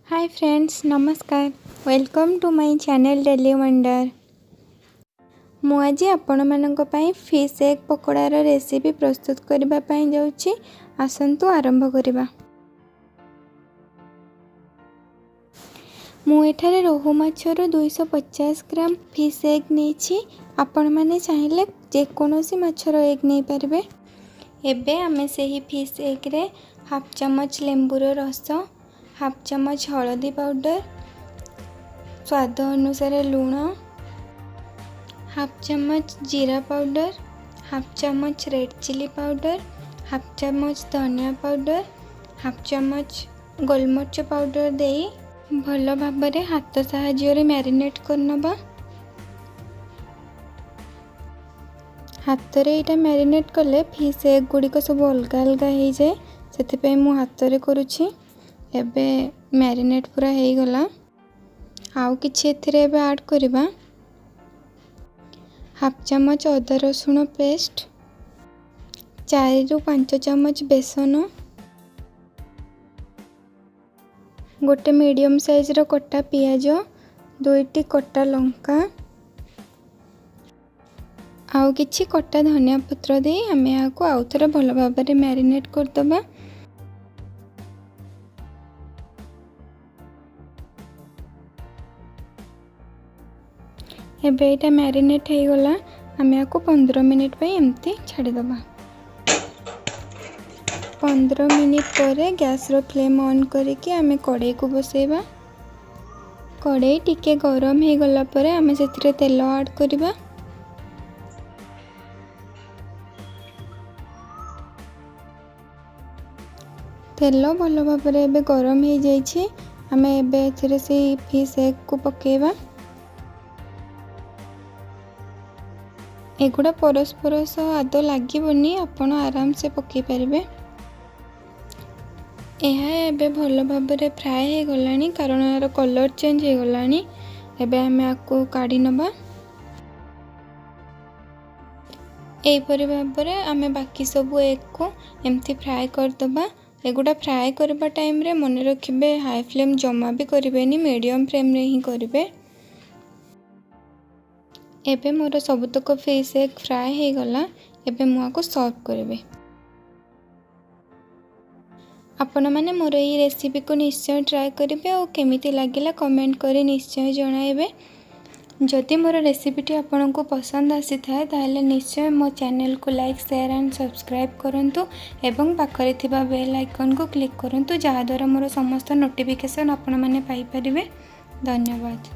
हाय friends, नमस्कार। Welcome to my channel daily wonder. मु आज आपण मानक पई फिश एग पकोड़ार रेसिपी प्रस्तुत करबा पई जाउची। आसंतु आरंभ करिबा। मु एठारे रोहू माछर 250 ग्राम फिश एग नेछि। आपण माने चाहिले जे कोनोसी माछर एग नै परबे। एबे आमे सेही फिश एग रे हाफ चम्मच लेंबूर रस, हाफ चम्मच हल्दी पाउडर, स्वाद अनुसार लूण, हाफ चम्मच जीरा पाउडर, हाफ चम्मच रेड चिली पाउडर, हाफ चम्मच धनिया पाउडर, हाफ चम्मच गोलमरिच पाउडर देई भल भाबरे हाथ साहाय्य मैरिनेट करनबा। हाथ रे इटा मैरिनेट कले फिश एग गुड़िक सब अलग अलग हो जाए, से मु हाथ रे करुछि। एबे मैरिनेट पूरा हो गला। आउ किछि एथिरे एबे ऐड करबा। हाफ चम्मच अदा रसुण पेस्ट, 4 रु 5 चम्मच बेसन, गोटे मीडियम साइज रो कटा पियाज, 2टी कटा लंका, आउ किछि कटा धनिया पत्र दे हमें यहाँ को आउ थोड़ा भल भाव मैरिनेट करदबा। एबे एटा मैरिनेट हो गला। हमें यहाँ को 15 मिनिट पे एमती छाड़ीदबा। 15 मिनिट पर गैस रो फ्लेम ऑन करके आमे कड़ाई को बसेबा। कड़ाई टिके गरम हो गला पर आमे सेथिरे तेल ऐड करबा। तेल भल भाव एबे गरम हो जाइछि। आमे एबे एथिरे से फिश एग को पकेबा। एगुड़ा परस्पर सह आद लगे, आपण आराम से पकई पारे। यह एबे भल भाव फ्राए हो गलानी, कारण यार कलर चेंज हो गलानी। एबे हमें आपको काढ़ी नबा। एपरि भाव आमे बाकी सब एग को एमती फ्राए करदबा। एगुड़ा फ्राए करबा टाइम रे मन रखिबे हाई फ्लेम जमा भी करिवेनी, मीडियम फ्लेम रे ही करिवे। एबे मोर सबुतक फिश एग फ्राए हो गला। एबे मुआ को सर्व करेबे। आपण माने मोर ये रेसिपी को निश्चय ट्राए करेंगे और केमिति लागिला कमेंट करी निश्चय जणाइबे। जदि मोर रेसिपीटी आपन को पसंद आसी थाए ताहले निश्चय मो चैनल को लाइक शेयर एंड सब्सक्राइब करंतु एवं पाखरे थिबा बेल आइकन को क्लिक करंतु, जहा द्वारा मोर समस्त नोटिफिकेशन आपण माने पाई परिबे। धन्यवाद।